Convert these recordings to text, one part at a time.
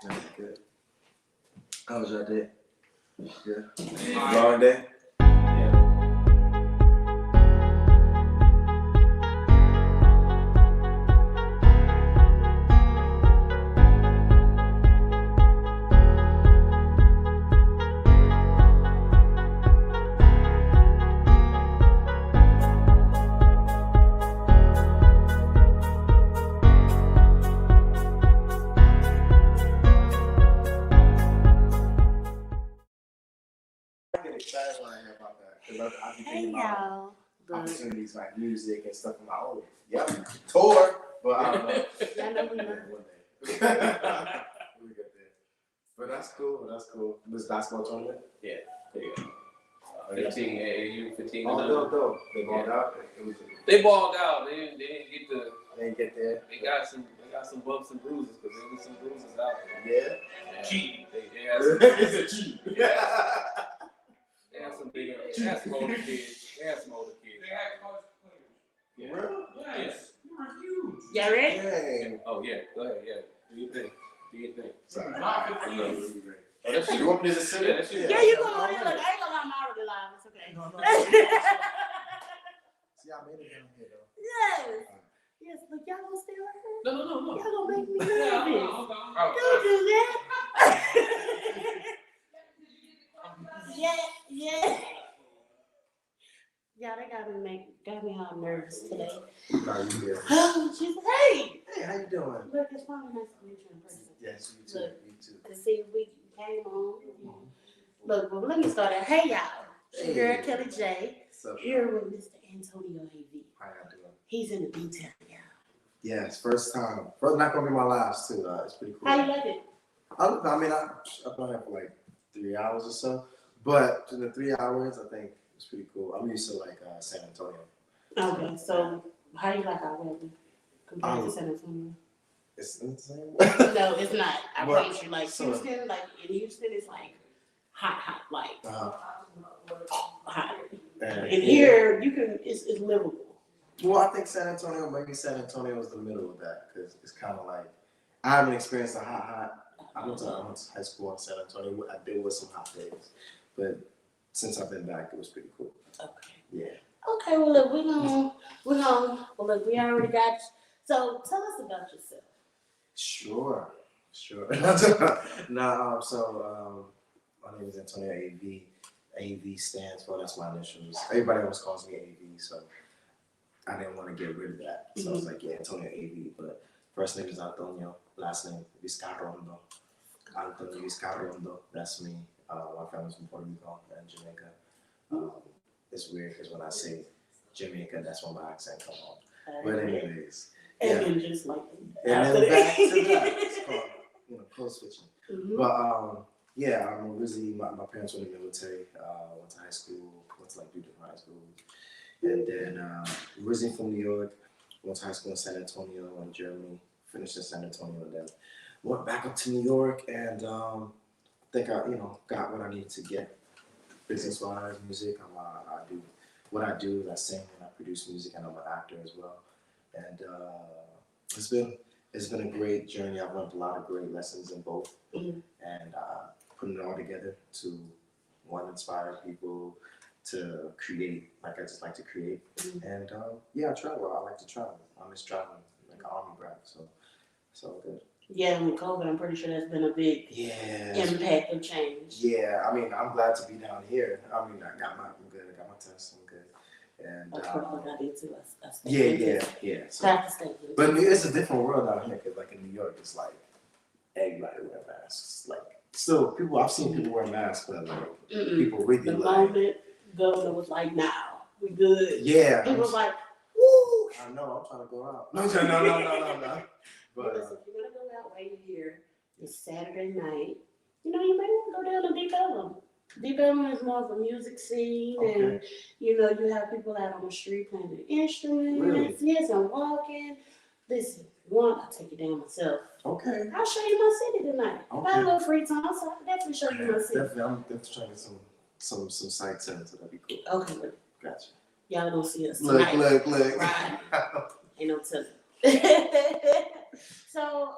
That's good. How was your day? Good. Long day? Excited when I hear about that because I be thinking about opportunities like music and stuff. I'm like, oh, yep, tour, but I don't know. Yeah, I know we know. One day. We get there. But that's cool. That's cool. This basketball tournament? Yeah. There you go. 15 AAU, 15. Oh, dope. They balled out. They balled out. They didn't get the. They didn't get there. They got some bumps and bruises because there was some bruises out there. Yeah. Cheating. It's a cheat. They had some big. They had some older kids. They had college players. Yeah. Really? Yes. You were huge. Y'all ready? Dang. Oh yeah. Go ahead. Yeah. Do your thing. Sorry. Oh, that's You want me to sit That's in? you. Yeah, you go on here. Look, I ain't gonna lie, I'm already live. It's okay. No. See, I made it down here though. Yes. Yes, look, y'all gonna stay right here? No. Y'all gonna make me Yeah, nervous. I'm Don't do that. Yeah. Yeah, they got me all nervous today. How you doing? She's like, hey. Hey, how you doing? Look, it's probably nice to meet you in person. Yes, you too. Look. Me too. To see if we came on. Look, well, let me start out. Hey, y'all. Hey. Here, Kelly J. So, Here with Mr. Antonio A.V. how y'all doing? He's in the detail, y'all. Yes, first time. First, not gonna be my last too. It's pretty cool. How you like it? I've been here for like 3 hours or so, but in the 3 hours, I think it's pretty cool. I'm used to like San Antonio. Okay, so how you like our weather compared to San Antonio? It's the same. No, it's not. I Well, promise you. Like Houston, like in Houston, it's like hot, like hot. And here, you can. It's livable. Well, I think San Antonio, maybe San Antonio is the middle of that because it's kind of like I haven't experienced a hot. I went to high school in San Antonio. I did with some hot days, but since I've been back, it was pretty cool. Okay. Yeah. Okay. Well, look, well, look, we already got you. So tell us about yourself. Sure. No, my name is Antonio A.V. A.V. stands for, that's my initials. Everybody always calls me A.V., so I didn't want to get rid of that. So I was like, yeah, Antonio A.V., but first name is Antonio, last name Vizcarrondo. Antonio Vizcarrondo, that's me. My family's from Puerto Rico and Jamaica. It's weird because when I say Jamaica, that's when my accent comes on. But anyways. And then just like And then back to that. It's called, code switching. Mm-hmm. But yeah, I'm originally my parents were in the military. Went to high school, went to like 2 different high schools, and then originally from New York, went to high school in San Antonio in Germany. Finished in San Antonio, and then went back up to New York, and I think I got what I needed to get business-wise, music. I do what I do is I sing and I produce music, and I'm an actor as well. And it's been a great journey. I've learned a lot of great lessons in both, and putting it all together to inspire people to create. Like I just like to create, and I travel. I like to travel. I miss traveling, like an army brat. So good. Yeah, with COVID, I'm pretty sure that's been a big impact of change. Yeah, I mean, I'm glad to be down here. I mean, I'm good. I got my test. I'm good. And I did too. Yeah. So, but it's a different world out here because, like in New York, it's like everybody wear masks. Like, still, I've seen people wear masks, but like people really the like. moment governor was like, "Now we good." Yeah. People was like, "Woo!" I know. I'm trying to go out. No. But listen, if you're gonna go out while you're here, it's Saturday night. You may want to go down to Deep Ellum. Deep Ellum is more of a music scene, and you have people out on the street playing their instruments. Really? Yes, and walking. Listen, I'll take you down myself. Okay. I'll show you my city tonight. Okay. I have a little free time, so I can definitely show you my city. Definitely, I'm definitely trying to get some sights in, so that'd be cool. Okay, look. Gotcha. Y'all don't see us tonight. Look. Right. Ain't no telling. So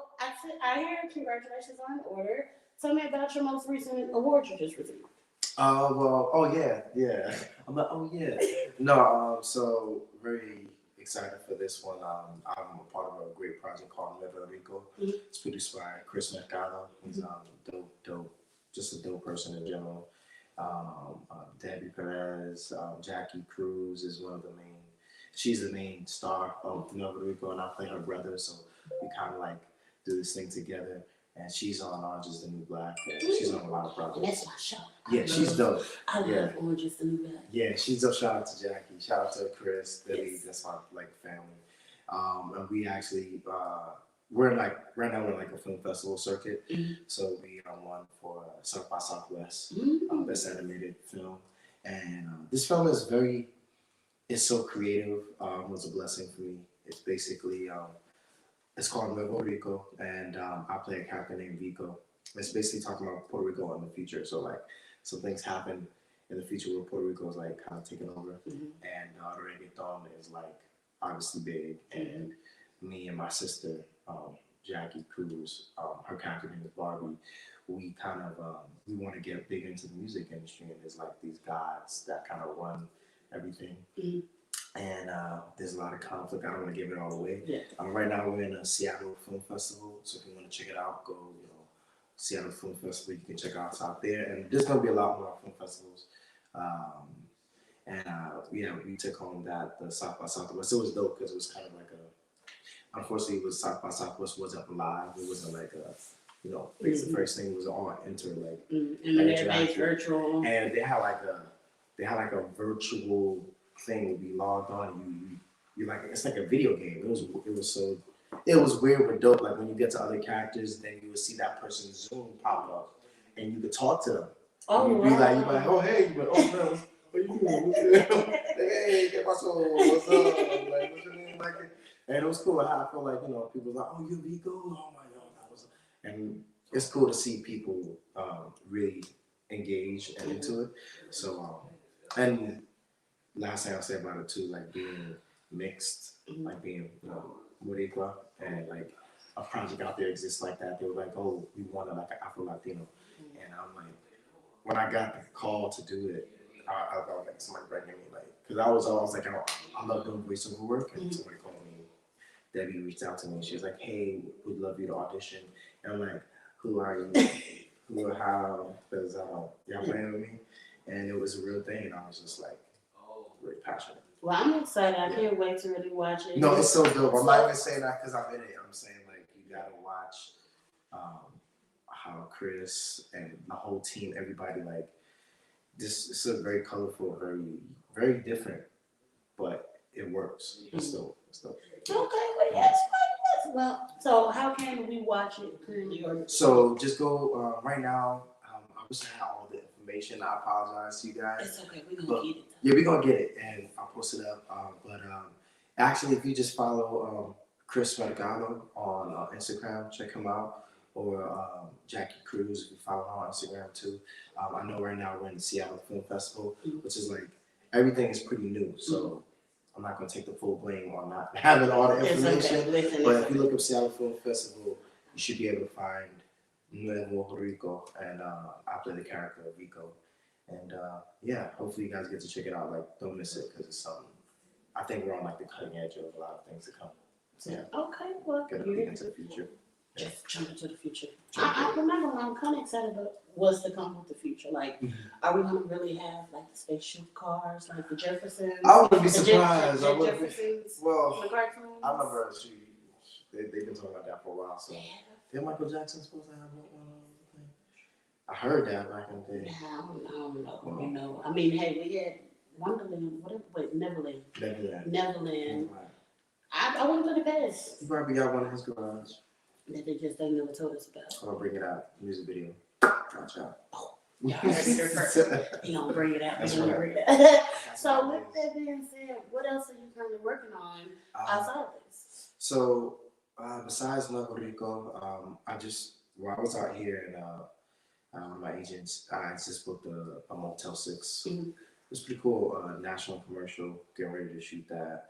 I hear congratulations on the order. Tell me about your most recent award you just received. Yeah. I'm like, oh yeah. No, so very excited for this one. I'm a part of a great project called Nuevo Rico. Mhm. It's produced by Chris Mercado. He's dope, just a dope person in general. Debbie Perez, Jackie Cruz is one of the main. She's the main star of Nuevo Rico, and I play her brother. So we kind of like do this thing together. And she's on Orange is the New Black. And she's on a lot of And projects. that's my show. Yeah, she's dope. I love Yeah. Orange is the New Black. Yeah, she's a shout out to Jackie. Shout out to Chris, Billy. Yes. That's my like family. And we actually we're like right now we're like a film festival circuit. Mhm. So we won for South by Southwest best animated film. And this film is it's so creative. It was a blessing for me. It's basically it's called Nuevo Rico, and I play a character named Vico. It's basically talking about Puerto Rico in the future. So like some things happen in the future where Puerto Rico is like kind of taking over, and the reggaeton is like obviously big. And me and my sister, Jackie Cruz, her character name is Barbie. We kind of we want to get big into the music industry, and there's like these gods that kind of run everything. And there's a lot of conflict. I don't want to give it all away. Yeah. Right now we're in a Seattle Film Festival, so if you want to check it out, go Seattle Film Festival. You can check us out there, and there's gonna be a lot more film festivals. We took home the South by Southwest. It was dope because it was kind of like unfortunately, it was South by Southwest wasn't live. It wasn't like the first thing was all and everything's virtual. And they had like a virtual thing would be logged on. You like it's like a video game. It was weird but dope. Like when you get to other characters, then you would see that person's Zoom pop up, and you could talk to them. Oh, you'd be like, oh hey, you oh no, what you doing? Hey, get my soul. What's up? Like what's your name? Like, and it was cool. I feel like people were like, oh, you're Vico. Oh my god, that was. And it's cool to see people really engage and into it. So and last thing I'll say about it too, like being mixed, like being Boricua, and like a project out there exists like that. They were like, oh, we wanted like an Afro Latino, and I'm like, when I got the call to do it, I felt like somebody bringing me like, because I was always like, I love doing voiceover work, and somebody called me. Debbie reached out to me. She was like, hey, we'd love you to audition, and I'm like, who are you? Who or how? Because y'all playing with me, and it was a real thing, and I was just like. Really passionate. Well, I'm excited. I can't wait to really watch it. No, it's so dope. I'm not even saying that because I'm in it. I'm saying like you gotta watch how Chris and the whole team, everybody like this. It's a very colorful, very very different, but it works. It's dope. Okay, well, yes. Well, so how can we watch it currently? So just go right now. I wish I had all the information. I apologize to you guys. It's okay. We're gonna get it. Yeah, we're gonna get it, and I'll post it up. Actually, if you just follow Chris Mercado on Instagram, check him out, or Jackie Cruz, if you follow her on Instagram too. I know right now we're in the Seattle Film Festival, which is like everything is pretty new, so I'm not gonna take the full blame on not having all the information. But if you look up Seattle Film Festival, you should be able to find Nuevo Rico, and I play the character of Vico. And hopefully you guys get to check it out. Like, don't miss it because it's something. I think we're on like the cutting edge of a lot of things to come. So, yeah. Okay, well, Get a peek into the future. Just jump into the future. I remember when I'm kind of excited about what's to come with the future. Like, are we gonna really have like the spaceship cars, like the Jeffersons? I wouldn't be surprised. The Jeffersons. Well, the cartoons. I remember they've been talking about that for a while. So, did Michael Jackson supposed to have one? I heard that back in the day. I don't know. You know, I mean, hey, we had Wonderland. Neverland. Neverland. I wouldn't put it past. He probably got one in his garage. That they just ain't never told us about. I'll bring it out. Music video. Watch out. Oh, yeah, he gonna bring it out. That's He gonna right. bring it out. So with that being said, what else are you currently working on outside of this? So besides Nuevo Rico, I was out here and my agents, I just booked a Motel 6. It's pretty cool. National commercial. Getting ready to shoot that.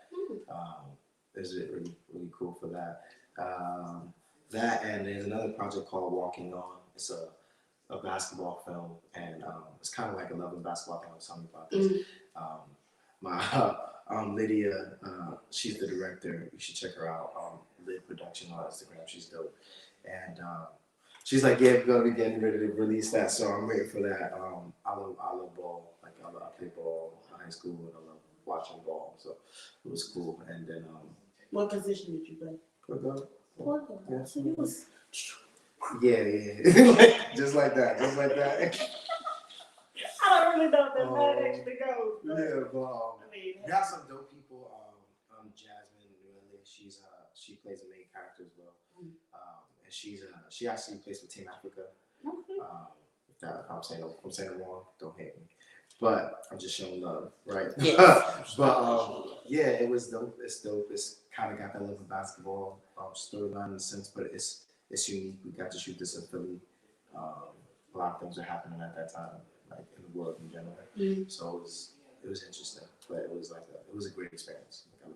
Is it really really cool for that? that, and there's another project called Walking On. It's a basketball film, and it's kind of like a love and basketball thing. I was telling you about this. My Lydia, she's the director. You should check her out. Lid Production on Instagram. She's dope, and she's like, yeah, we're gonna be getting ready to release that, so I'm waiting for that. I love ball. Like I play ball in high school, and I love watching ball, so it was cool. And then What position did you play? point guard. Point guard. Yeah. So you was. Yeah. Like, just like that. I don't really know if that's how it actually goes. Yeah, but I mean, we have some dope people. Jasmine Nuelle, she plays the main character as well, and she actually plays for Team Africa. okay. If I'm saying it wrong, don't hate me. But I'm just showing love, right? Yes. But yeah, it was dope. It's dope. It's kind of got that little basketball storyline in a sense, but it's unique. We got to shoot this in Philly. A lot of things were happening at that time, like in the world in general. So it was interesting, but it was a great experience. Like, I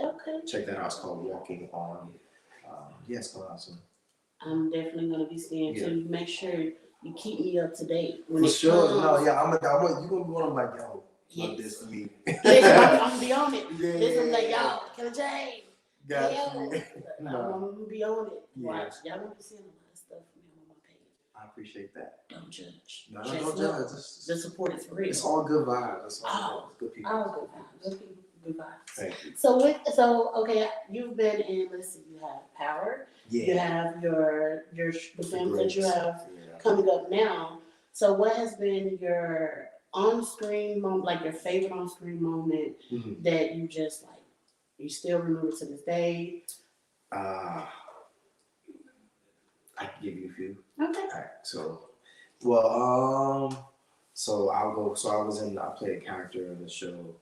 loved it. Okay. Check that out. It's called Walking On. Yeah, it's coming out soon. I'm definitely gonna be seeing Yeah. too. Make sure you keep me up to date when For it sure. comes. No, yeah, you're gonna be one of my yo. Yes. Love this for me. Listen, I'm gonna be on it. Yeah. Listen, like y'all, Killer J. Got Yo. you. I'm No, gonna be on it. Yeah. Watch. Y'all gonna be seeing a lot of stuff from me on my page. I appreciate that. Don't judge. No, Just don't know judge. the support is real. It's all good vibes. It's all good people. All good vibes. Good people, good vibes. Thank you. So okay, you've been in. Let's see, you have Power. You Yeah. have the films that you have Yeah. coming up now. So what has been your on-screen moment, like your favorite on-screen moment Mhm. that you just like, you still remember to this day? I can give you a few. Okay. All right. So I'll go. So I played a character in the show,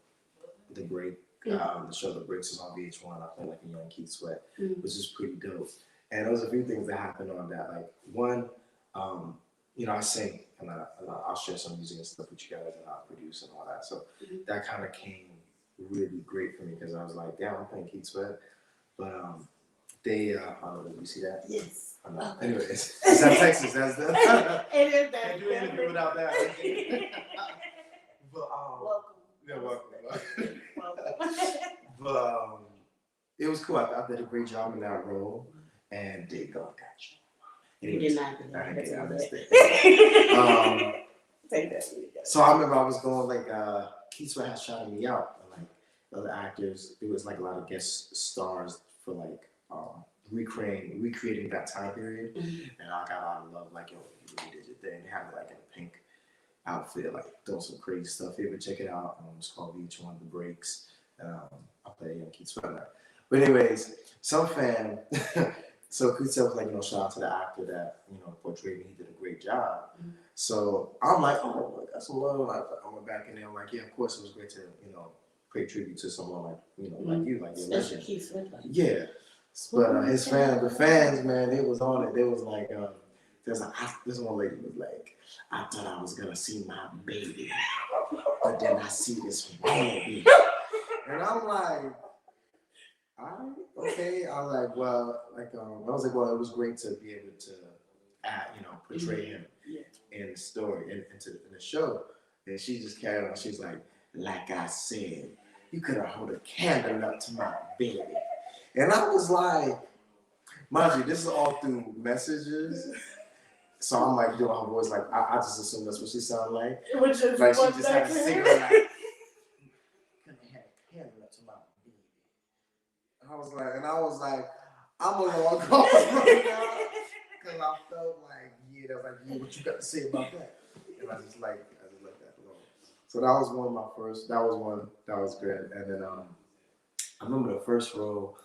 The Break. The show The Breaks is on VH1. I played like a young Keith Sweat, Mhm. which is pretty dope. And there was a few things that happened on that. Like one, I sing and I'll share some music and stuff with you guys and I'll produce and all that. So that kind of came really great for me because I was like, damn, I'm playing Keith Sweat. But they, I don't know, you see that? Yes. Okay. Anyways, it's at Texas. That's the. It is that. Can't do anything without that. But Welcome. yeah, welcome. Welcome. But it was cool. I did a great job in that role, and they got you. You did not. I did. I missed it. Take that. So I remember I was going like Keith Sweat had shouted me out, and like other actors. There was like a lot of guest stars for like recreating that time period, and I got a lot of love. Like, yo, you really did your thing. They had like in a pink outfit, like doing some crazy stuff. You ever check it out? It's called VH1 The Breaks. I play Keith Sweat. But anyways, some fan. So Keith Sweat was like, shout out to the actor that portrayed me. He did a great job. So I'm like, oh, I got some love. I went back in there. I'm like, yeah, of course it was great to pay tribute to someone like like you, like your legend. Keith Sweat. Yeah. But the fans, man, they was on it. They was like, this one lady was like, I thought I was gonna see my baby, but then I see this baby, and I'm like, all right, okay. I was like, well, well, it was great to be able to, portray him in the story, in the show. And she just carried on. She's like I said, you could have held a candle up to my baby. And I was like, mind you, this is all through messages. So I'm like doing her voice like I just assume that's what she sounded like. Which is like she just had a cigarette like, could have had a candle up to my baby. And I was like, I'm a long call right now. Because I felt like, yeah, what you got to say about that? And I just like that alone. So that was one of my first, that was good. And then I remember the first role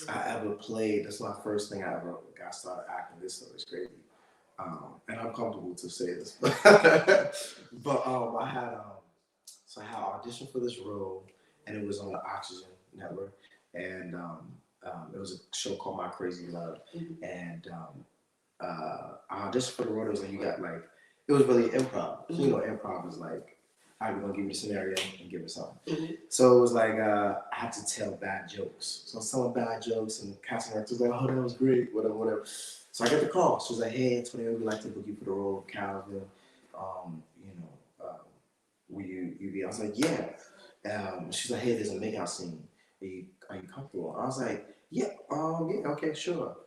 I ever played. That's my first thing I ever got started acting. This stuff is crazy, and I'm comfortable to say this. But I had auditioned for this role, and it was on the Oxygen Network, and it was a show called My Crazy Love, and I auditioned for the role. It was like it was really improv. So, improv is like all right, we're gonna give you the scenario and give us something. Mm-hmm. So it was like I had to tell bad jokes. So some bad jokes, and the casting director was like, "Oh, that was great," whatever. So I get the call. She was like, "Hey, Antonio, we'd like to book you for the role of Calvin. Will you be?" I was like, "Yeah." She's like, "Hey, there's a makeout scene. Are you comfortable?" I was like, "Yeah, yeah, okay, sure."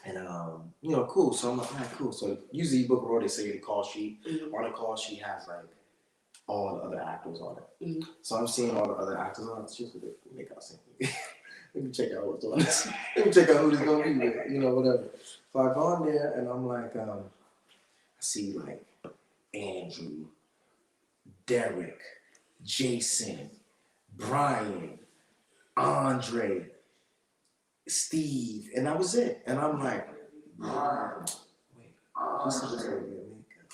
And cool. So I'm like, "All right, cool." So usually you book a role, they say the call sheet. Mm-hmm. On the call sheet has like all the other actors on it. Mm-hmm. So I'm seeing all the other actors on it. She's like, "Makeout scene." Let me check out what's on this. Let me check out who this gonna be with, whatever. So I go in there and I'm like, I see like Andrew, Derek, Jason, Brian, Andre, Steve, and that was it. And I'm like, wait, who said this gonna be a makeup?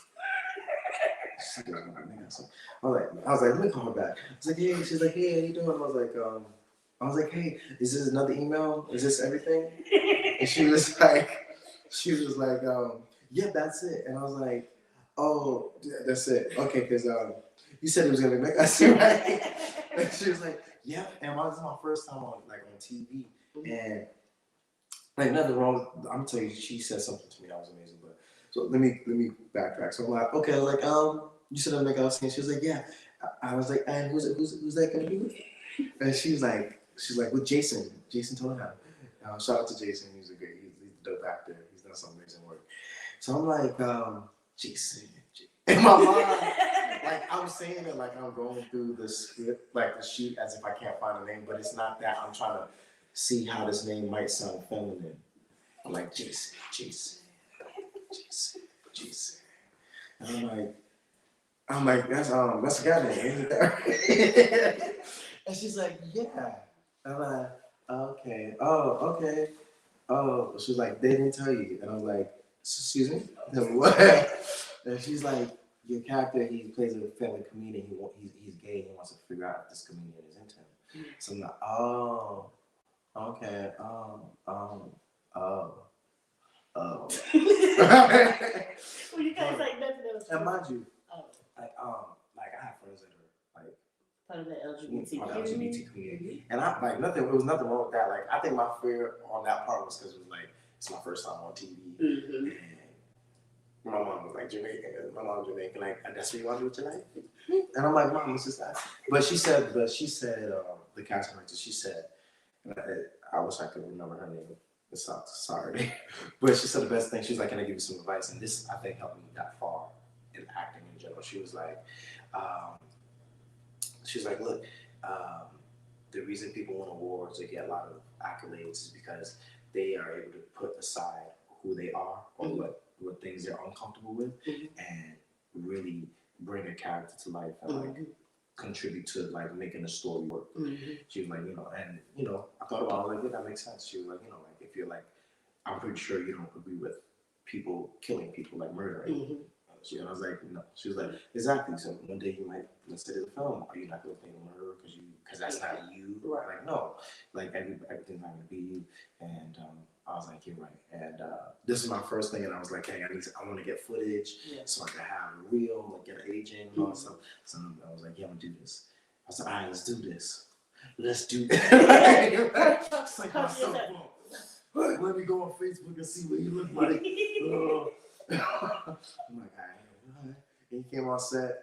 She goes, I was like, let me call her back. I was like, hey, she's like, hey, how you doing? I was like, hey, is this another email? Is this everything? And she was like, yeah, that's it. And I was like, oh, that's it. Okay, because you said it was gonna be make us right. And she was like, yeah. And this is my first time on TV, and like nothing wrong. I'm gonna tell you, she said something to me that was amazing. But so let me backtrack. So I'm like, okay, I was like, you said I'll make out scene. She was like, yeah. I was like, and who's that gonna be with? And she's like, with Jason Tonaham. Shout out to Jason. He's a dope actor. He's done some amazing work. So I'm like, Jason. In my mind, like I was saying it like I'm going through the script, like the sheet, as if I can't find a name, but it's not that. I'm trying to see how this name might sound feminine. I'm like, Jason. And I'm like, that's a guy name. And she's like, yeah. I'm like, okay. Oh, okay. Oh, she was like, they didn't tell you. And I was like, excuse me? What? And she's like, your character, he plays a family comedian. He's gay. He wants to figure out if this comedian is into him. So I'm like, oh, okay. Oh. Well, you guys like nothing else. And mind you, like I have friends that are like part of the LGBT community, and I like nothing. It was nothing wrong with that. Like I think my fear on that part was because it was like it's my first time on TV, mm-hmm. and my mom was like Jamaican. My mom's Jamaican. Like that's what you want to do with your life, and I'm like, Mom, it's just that. But she said, the casting director, she said, and I wish I could remember her name. Sorry, but she said the best thing. She was like, "Can I give you some advice?" And this, I think, helped me that far in acting in general. She was like, "Look, the reason people win awards or get a lot of accolades is because they are able to put aside who they are or what things they're uncomfortable with, and really bring a character to life and like contribute to like making the story work." She was like, I thought about it, I was like, yeah, that makes sense. She was like, like if you're like, I'm pretty sure you don't agree with people killing people, like murdering. And I was like, no. She was like, exactly. So one day you might, let's say there's a film, are you not going to play the murderer because that's not you? Right. Like, no, like everything's not going to be you. And I was like, you're right. And this is my first thing, and I was like, hey, I want to get footage so I can have a reel, like get an agent and all that stuff. So I was like, yeah, I'm gonna do this. I was like, all right, let's do this. Let's do this. It's like my cell phone. Let me go on Facebook and see what you look like. I'm like, all right. And he came on set,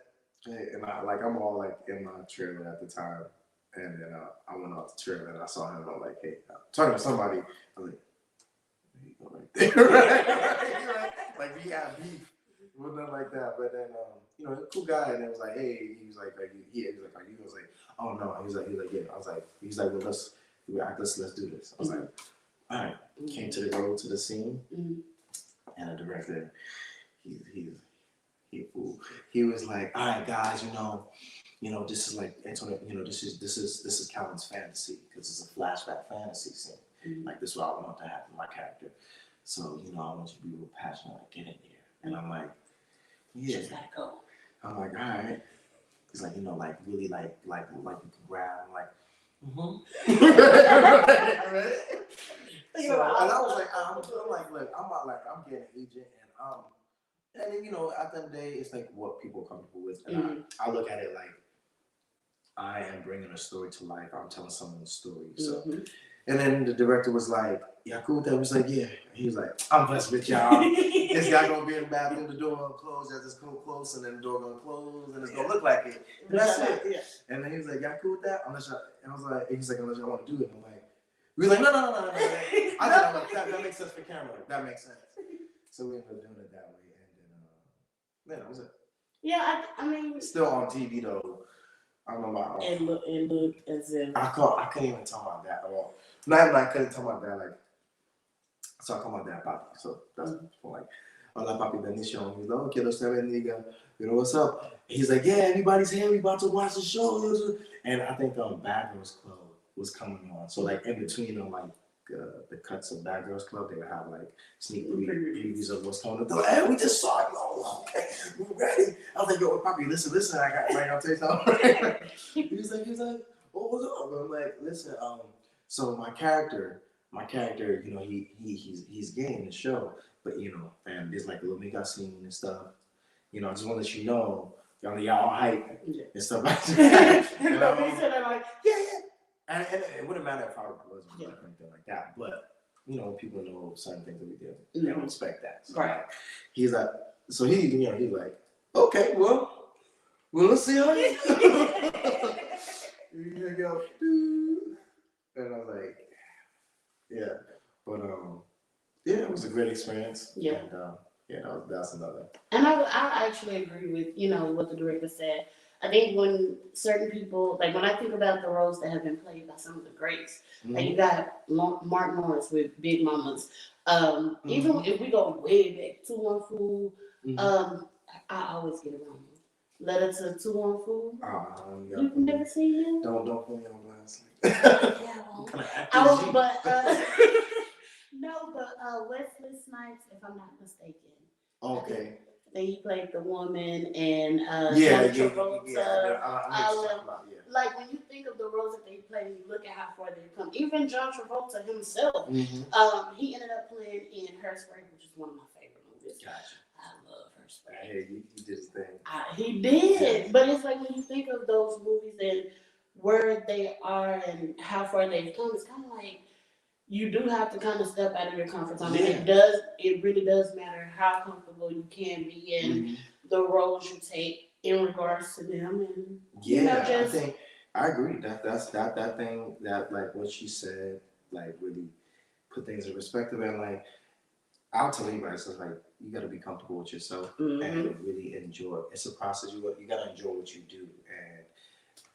and I'm all like in my trailer at the time, and then I went off the trailer and I saw him. I'm like, hey, I'm talking to somebody. I'm like, there you go, right there. Right? Like we have beef, nothing like that. But then, a cool guy, and it was like, hey, he was like, yeah, he was like, are you? I was like, oh no. He was like, yeah. I was like, he's like, well, let's do this. I was like, all right. Came to the road to the scene, and the director, he was like, all right, guys, this is like Antonio, this is Calvin's fantasy because it's a flashback fantasy scene. Like this is what I want to happen to my character. So I want you to be real passionate, like get in here. And I'm like, yeah. Just gotta go. I'm like, all right. He's like, like really like you can grab. I'm like, right? So, and I was like, I'm like, look, I'm getting an agent, and And then, at the end of the day, it's like what people are comfortable with. And Mm-hmm. I look at it like I am bringing a story to life. I'm telling someone's story. So, Mm-hmm. and then the director was like, "Yeah, cool with that." I was like, "Yeah." He was like, "I'm blessed with y'all. This guy gonna be in the bathroom, the door gonna close, as it's gonna close, and then the door gonna close, and it's gonna look like it. And that's it." Yeah. And then he was like, "Y'all cool with that?" Unless y'all, and I was like, "He's like, unless y'all want to do it." And I'm like, "We was like, no." I said, "That makes sense for camera. That makes sense." So we ended up doing it that way, and then that was it. Yeah, I mean, Still on TV though. I don't know about. it look as if I couldn't even tell my dad. Well, not I couldn't tell my dad like. So I call my dad Papi. So that's like, hola Papi Benicio. He's like, okay, let's have a nigga. You know what's up? He's like, yeah, everybody's here. We about to watch the show. And I think Bad Girls Club was coming on. So like in between them, like the cuts of Bad Girls Club, they would have like sneak previews of what's coming up. They're like, hey, we just saw it. Oh, okay, we're ready. I was like, yo, Papi, listen. I'll tell you something. he was like, oh, what's up? I'm like, listen, so my character, he's gay in the show, but and there's like a little makeup scene and stuff. I just want to let you know, y'all hype and stuff like that. And like, yeah. And it wouldn't matter if I wasn't or anything like that, but people know certain things that we do. They don't expect that. So, right. He's like, so he's like, okay, well, let's see how you go. Here you go. And I was like, yeah, but yeah, it was a great experience. Yeah. And that's another. And I actually agree with what the director said. I think when certain people, like when I think about the roles that have been played by some of the greats, like you got Mark Morris with Big Mamas. Even if we go way back, 214, I always get it wrong. Letter to 214. You've never seen him? Don't put me on blast. Wesley Snipes, if I'm not mistaken. Okay. Then he played the woman and Travolta. Like when you think of the roles that they played, you look at how far they've come. Even John Travolta himself, he ended up playing in Hairspray, which is one of my favorite movies. Gotcha. I love Hairspray. I hear you. He did his thing. He did, but it's like when you think of those movies and where they are and how far they've come, it's kind of like you do have to kind of step out of your comfort zone. Yeah. And it really does matter how comfortable you can be in the roles you take in regards to them. And I think I agree. That's that thing that like what she said, like really put things in perspective. And like I'll tell anybody, so like you got to be comfortable with yourself and really enjoy it. It's a process. You got to enjoy what you do. And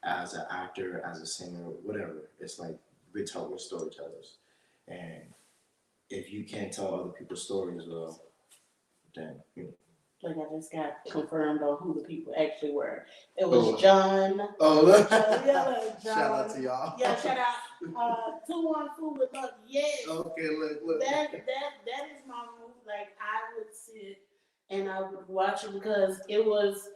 as an actor, as a singer, whatever, it's like we're storytellers. And if you can't tell other people's stories, well, then like I just got confirmed on who the people actually were. It was John. John. Shout out to y'all. Yeah, shout out. 214 with love. Yes. Okay, look. That is my move. Like I would sit and I would watch it because it was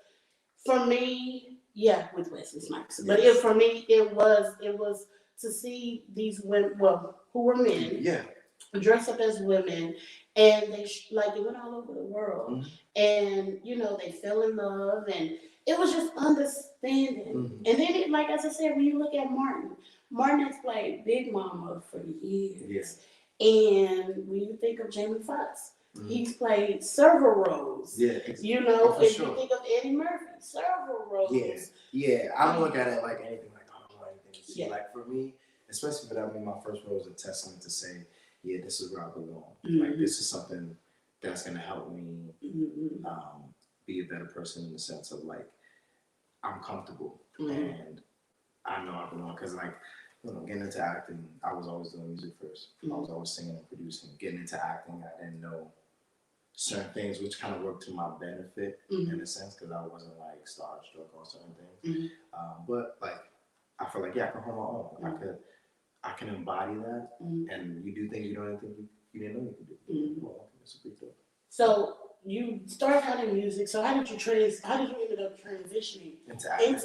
for me. Yeah, with Wesley Snipes. But for me, it was to see these women, who were men, dressed up as women, and they went all over the world, and they fell in love, and it was just understanding. And then, like as I said, when you look at Martin has played Big Mama for years, and when you think of Jamie Foxx, he's played several roles. Yeah, if you think of Eddie Murphy, several roles. Yeah. I don't look at it like anything like anything to see. Like for me, especially for that, my first role was a testament to say, yeah, this is where I belong. Like this is something that's gonna help me be a better person in the sense of like I'm comfortable and I know I belong because like getting into acting, I was always doing music first. I was always singing and producing. Getting into acting, I didn't know certain things, which kind of worked to my benefit in a sense because I wasn't like starstruck on certain things. But like I feel like I can hold my own. I can embody that, and you do things you don't think you didn't know you could do. Well, it's a big deal. So you started out in music. So how did you end up transitioning into acting?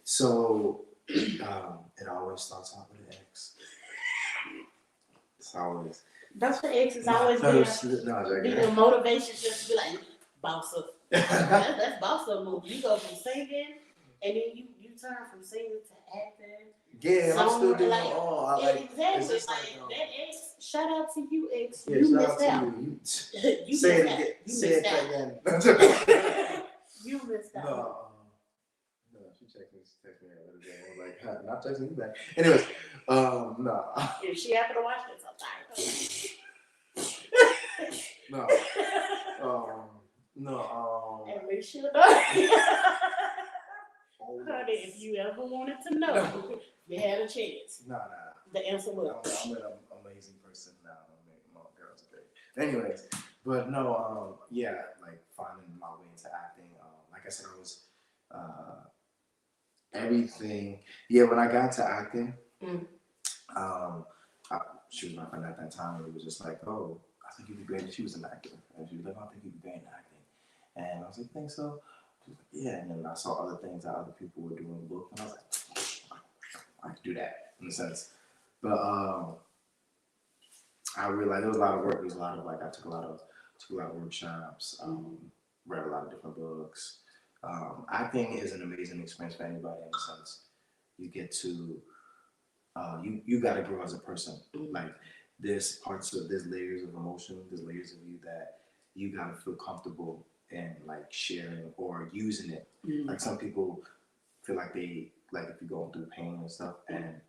So it always starts out with an X. It's always. That's what X is always been. The motivation just to be like. boss up. That's boss up move. You go from singing, and then you turn from singing to acting. Yeah, I'm still doing like, all. I like exactly. it's Like that X. Shout out to you, X. yeah, You shout missed out out. to you. You Say it missed again. out. You Say missed it out. again. You missed out. No, she texted me the other day. I was like, huh, not texting you back. Anyways, no. If she happened to watch this, I'm sorry. No. And make sure that honey, if you ever wanted to know, you had a chance. No. The answer was. I'm an amazing person now. My girls are great. Anyways, but no, yeah, like finding my way into acting. Like I said, I was everything. Yeah, when I got to acting, she was my friend at that time. It was just like, oh, I think you'd be great. She was an actor, and she was like, oh, I think you'd be great in acting. And I was like, think so? She was like, yeah. And then I saw other things that other people were doing in the book, and I was like, I could do that in a sense. But I realized there was a lot of work. There was a lot of I took a lot of workshops, read a lot of different books. Acting is an amazing experience for anybody in a sense. You get to you got to grow as a person. Like there's layers of emotion, there's layers of you that you got to feel comfortable in like sharing or using it. Like some people feel like if you're going through pain and stuff and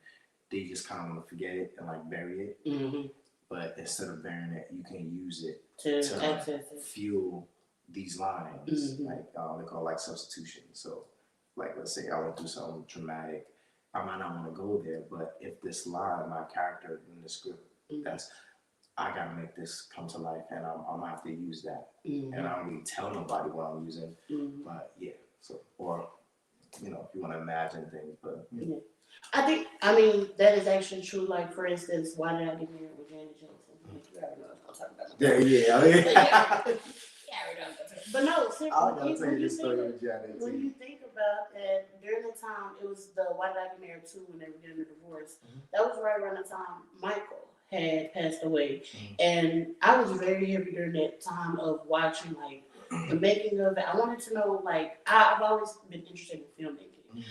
they just kind of want to forget it and like bury it. But instead of burying it, you can use it to fuel these lines. Like they call like substitution. So like let's say I went through something traumatic. I might not want to go there, but if this line, my character in the script, I gotta make this come to life, and I'm gonna have to use that. And I don't really tell nobody what I'm using, but yeah. So, or if you want to imagine things, but I mean, that is actually true. Like for instance, why did I get married with Janet Johnson? You already know what I'm talking about. Yeah. But no, seriously, when you think about that, during the time, it was the Why Did I Get Married To when they were getting a divorce. That was right around the time Michael had passed away. And I was very heavy during that time of watching like the making of it. I wanted to know, like, I've always been interested in filmmaking.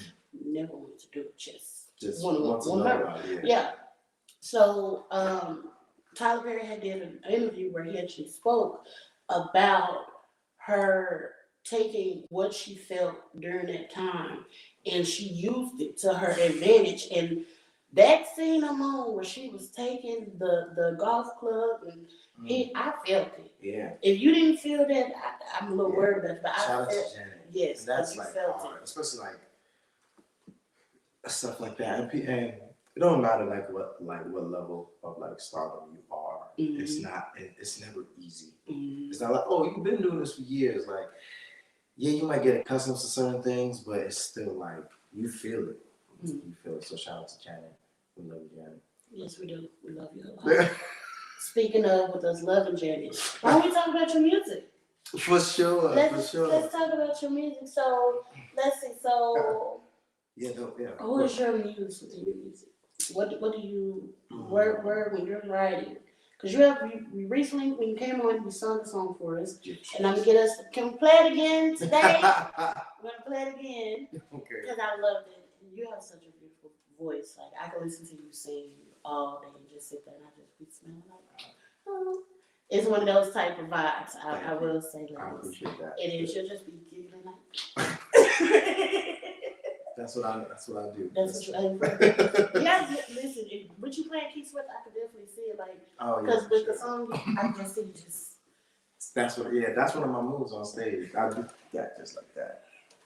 Never wanted to do it, just want to know. Yeah. So Tyler Perry had did an interview where he actually spoke about her taking what she felt during that time and she used it to her advantage. And that scene alone where she was taking the golf club and I felt it. Yeah. If you didn't feel that, I'm a little worried about it. But shout I out felt to Janet. yes, and that's like felt hard, especially like stuff like that. And it don't matter like what level of like stardom you are. It's never easy. It's not like, oh, you've been doing this for years. Like, yeah, you might get accustomed to certain things, but it's still like you feel it. You feel it. So shout out to Janet. We love you, Janet. Yes, we do. We love you a lot. Speaking of with us loving Janet, why don't we talk about your music? For sure. Let's talk about your music. So let's see. So who is your muse within your music? What do you where when you're writing? Because you recently when you came on, you sung a song for us, and I'm gonna get us. Can we play it again today? I'm gonna play it again because I loved it. You have such a beautiful voice. Like I can listen to you sing all day and just sit there and I just be smelling like. Oh. It's one of those type of vibes. I will say that. I appreciate that. It is. You'll just be giggling like. That's what I do. That's what you do. Yeah, listen. What you playing Keith Sweat, I could definitely see it. Like, because with the song, I can see just. That's one of my moves on stage. I do that just like that.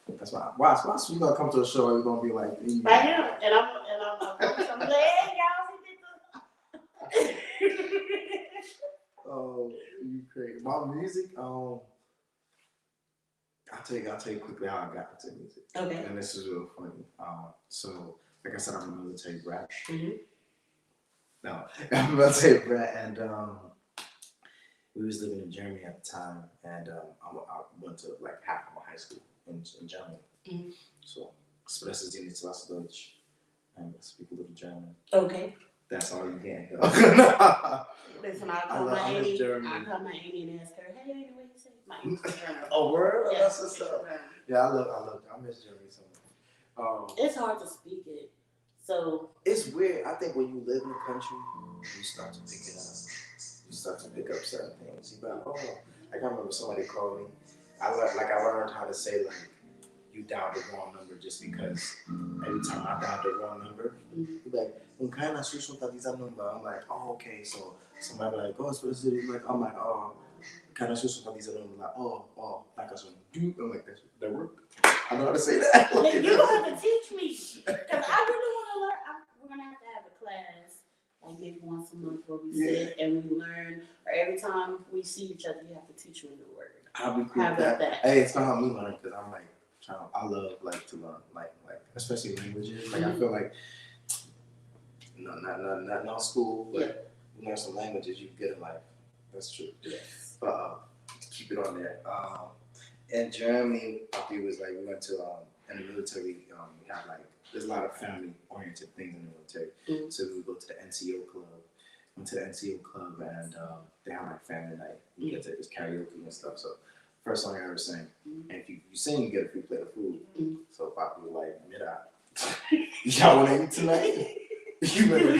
That's why. Watch, you gonna come to a show, you're gonna be like. I am, and I'm like, hey y'all, he did this. Oh, you crazy. My music, I'll tell you quickly how I got into music. Okay. And this is real funny. So, like I said, I'm a military brat. No, I'm a military brat, and we was living in Germany at the time, and I went to like half of my high school in Germany. So, spreche Sie nicht was Deutsch, and I speak a little German. Okay. That's all you can. Listen, I I miss auntie. Germany. I call my auntie and ask her, "Hey, auntie, what you say?" My aunt's German. Oh, word? Yeah, That's what's up. Yeah, I miss Germany so much. It's hard to speak it, so It's weird. I think when you live in the country, you start to pick it up. You start to pick up certain things. You be like, oh, like I remember somebody called me. I learned how to say like you dialed the wrong number just because every time I dialed the wrong number, you be like, un kind number. I'm like, oh, okay. So somebody be like, oh, it's for the city. Like, I'm like, oh, kind of number. Like, oh, like I said, I'm like, that work. I know how to say that. you're gonna have to teach me because I really want to learn. We're gonna have to have a class like maybe once a month where we sit and we learn. Or every time we see each other, you have to teach me a new word. I'll be cool with that. Hey, it's gonna help me learn because I'm like, I love like to learn like especially languages. Like I feel like not no school, but you learn some languages you get in life. That's true. Yes. But keep it on there. In Germany, I think it was like we went to in the military. We have like there's a lot of family oriented things in the military. So we would go to the NCO club. Went to the NCO club and they have like family night. You get to this karaoke and stuff. So first song I ever sang. And if you sing, you get a free plate of food. So Papa was like, y'all want to eat tonight? You better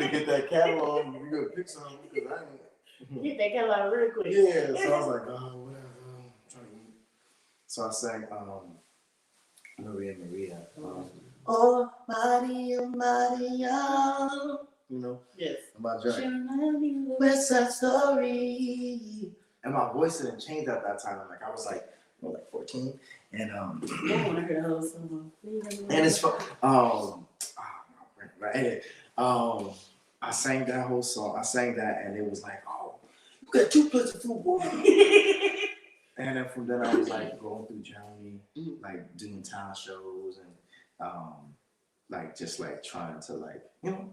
get that catalog. You gotta pick something because I ain't. Get that catalog real quick. Yeah. So I was like, oh, whatever. I'm trying to eat. So I sang Maria. Oh, Maria, Maria. You know? Yes. About Johnny. West Side Story. And my voice didn't change at that time. Like I was like 14. And I want to hear the whole song. and it's fun. I sang that whole song. I sang that, and it was like, oh, you got 2 plates of food, boy. And then from then I was like going through Germany, like doing talent shows and like just like trying to like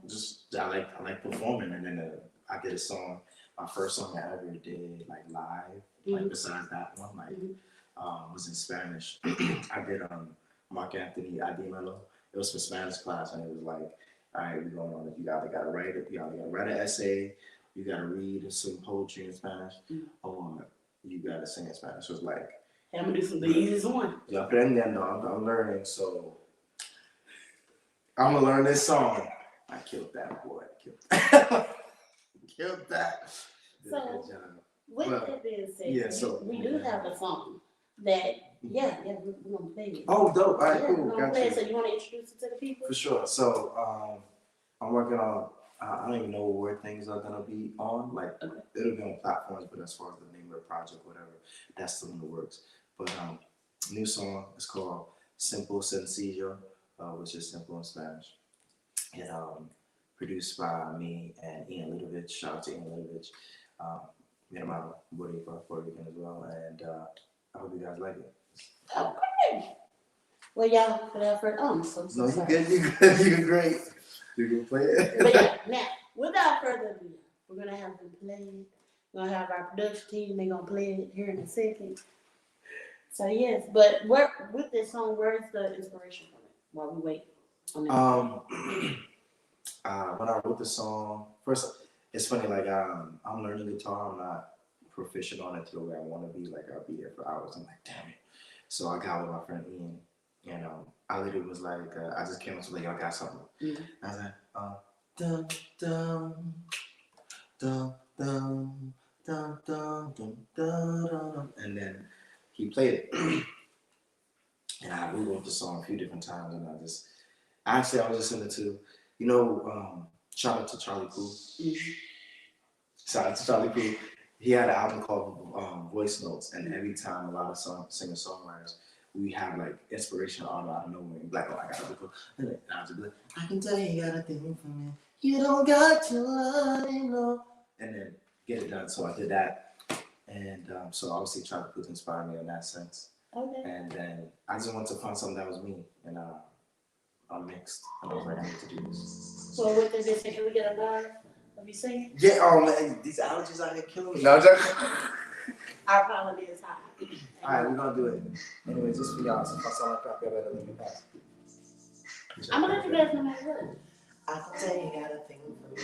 just I like performing. And then I did a song, my first song I ever did like live, like besides that one, like was in Spanish. I did Mark Anthony Adimelo. It was for Spanish class, and it was like, all right, we're going on. You gotta write it. You gotta write an essay. You gotta read some poetry in Spanish, or you gotta sing in Spanish. So it's like, hey, I'm gonna do the easiest one. Yo aprendiendo. I'm learning, so I'm gonna learn this song. I killed that boy. Killed that. So, with that being said, we do have a song that, we're gonna play it. Oh, dope. All right, cool. We're gonna play it. So you want to introduce it to the people? For sure. So, I'm working on. I don't even know where things are gonna be on. Like, it'll be on platforms, but as far as the name of the project, whatever, that's still in the works. But new song is called "Simple Sencillo," which is simple in Spanish, and produced by me and Ian Lidovich. Shout out to Ian Lidovich. Me and my buddy from Puerto Rican as well, and I hope you guys like it. Okay. Well, y'all, without further No, you good. You're great. You can play it. But yeah, now, without further ado, we're gonna have them play it. We're gonna have our production team. They're gonna play it here in a second. So yes, but with this song, where's the inspiration from it? While we wait on that. When I wrote the song, first, it's funny. Like I'm learning guitar. I'm not proficient on it to where I want to be. Like I'll be there for hours. I'm like, damn it. So I got with my friend Ian, and I literally was like, I just came up to like, y'all got something. I was like, dum dum dum dum dum dum dum dum, and then he played it, and I rewrote the song a few different times, and I was listening to, shout out to Charlie Puth. Shout out to Charlie Puth. He had an album called Voice Notes, and every time a lot of singer-songwriters, we have like inspiration out of nowhere. Like, oh, I gotta go. And I was like, I can tell you got a thing for me. You don't got to lie, and then get it done. So I did that, and so obviously Charlie Puth inspired me in that sense. Okay. And then I just wanted to find something that was me, and I mixed, and I was like, I need to do this. So with this, can we get a line of you singing? Yeah. Oh man, these allergies out here killing me. No, Our quality is high. All right, we're gonna do it. Anyway, just for y'all, so if I sound like crap, y'all better let me pass. I'm gonna let you guys know my word. I can tell you got a thing for me,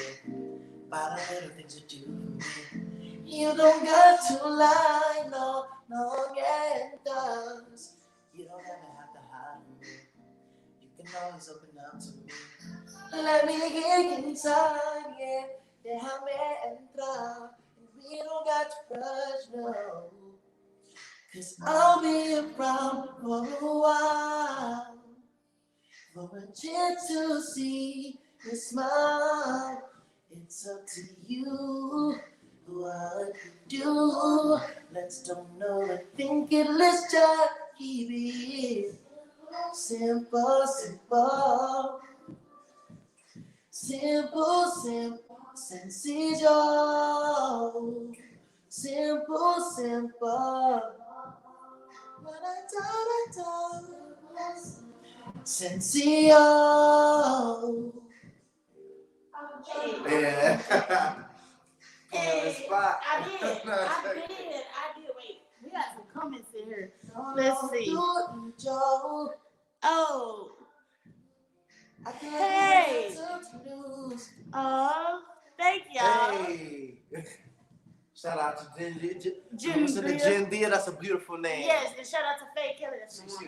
about the little things you do for me. You don't got to lie, no, yeah, it does. You don't ever have to hide from me. You can always open up to me. Let me get inside, yeah, déjame entrar. And we don't got to rush, no. Cause I'll be around for a while, for a chance to see you smile. It's up to you what you do. Let's don't know and think it. Let's just keep it simple, simple, simple, simple, sencillo, simple, simple. Sencillo. Yeah. Hey, I did. Wait, we got some comments in here. Let's see. Oh. Hey. Thank y'all. Hey. Shout out to Jen Jen Deere. That's a beautiful name. Yes, and shout out to Faye Kelly. That's my mom.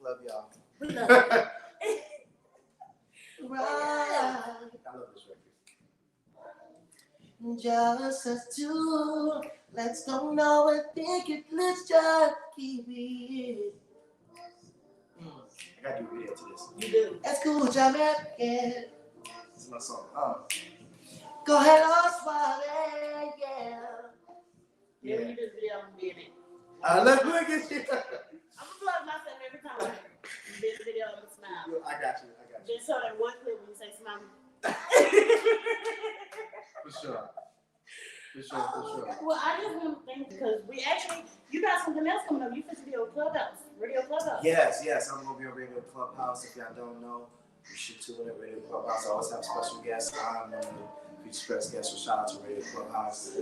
Love y'all. We love you. Right. I love this record. Just us two. Let's don't know and think it. Let's just keep it. I gotta do a video to this. You do. That's cool, John. Yeah. This is my song. Go ahead, Oswald. Yeah. Yeah, when you do this video, I'm gonna be in it. Look at you. I'm gonna plug myself every time. This video, I'm gonna smile. I got you. Just so that one clip when you say smile. For sure. Well, I just want to thank you because you got something else coming up. You supposed to be on Clubhouse, Radio Clubhouse. Yes. I'm gonna be on Radio Clubhouse. If y'all don't know, you should tune in Radio Clubhouse. I always have special guests. I'm one of the featured guests. So shout out to Radio Clubhouse.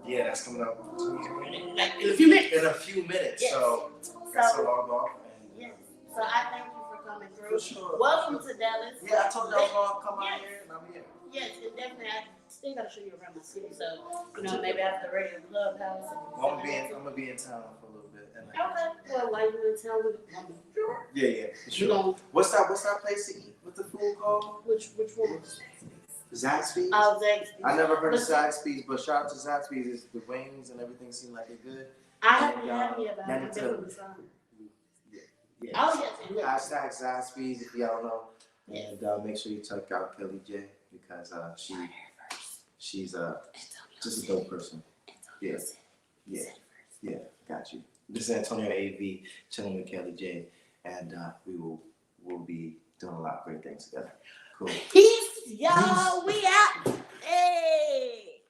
Yeah, that's coming up In a few minutes. Yes. So that's a long off. Yes. So I thank you for coming through. For sure. Welcome to Dallas. Yeah, I told you I was gonna come out here, and I'm here. Yes, and definitely. I still gotta show you around my city. So maybe after the Radio Clubhouse. I'm gonna be in town for a little bit. Okay. Well, while you in town with Yeah, for sure. What's that place to eat? What's the food called? Which one? Zaxby's? Oh, Zaxby's. I never heard of Zaxby's, but shout out to Zaxby's. The wings and everything seem like they're good. I haven't had any about it. Yeah. Oh, yes. Hashtag Zaxby's if y'all know. And make sure you check out Kelly J because she's just a dope person. Yeah. Got you. This is Antonio AV chilling with Kelly J, and we'll be doing a lot of great things together. Cool. Peace, y'all. We out. Hey.